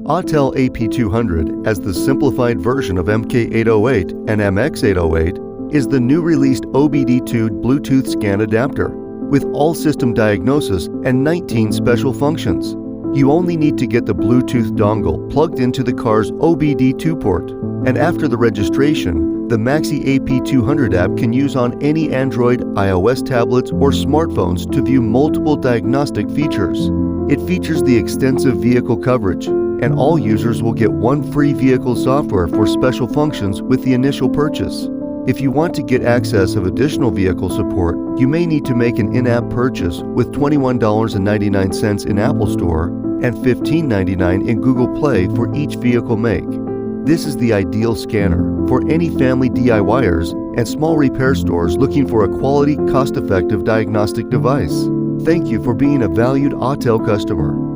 Autel AP200, as the simplified version of MK808 and MX808, is the new released OBD2 Bluetooth scan adapter with all system diagnosis and 19 special functions. You only need to get the Bluetooth dongle plugged into the car's OBD2 port, and after the registration, the Maxi AP200 app can use on any Android, iOS tablets, or smartphones to view multiple diagnostic features. It features the extensive vehicle coverage, and all users will get one free vehicle software for special functions with the initial purchase. If you want to get access of additional vehicle support, you may need to make an in-app purchase with $21.99 in Apple Store and $15.99 in Google Play for each vehicle make. This is the ideal scanner for any family DIYers and small repair stores looking for a quality, cost-effective diagnostic device. Thank you for being a valued Autel customer.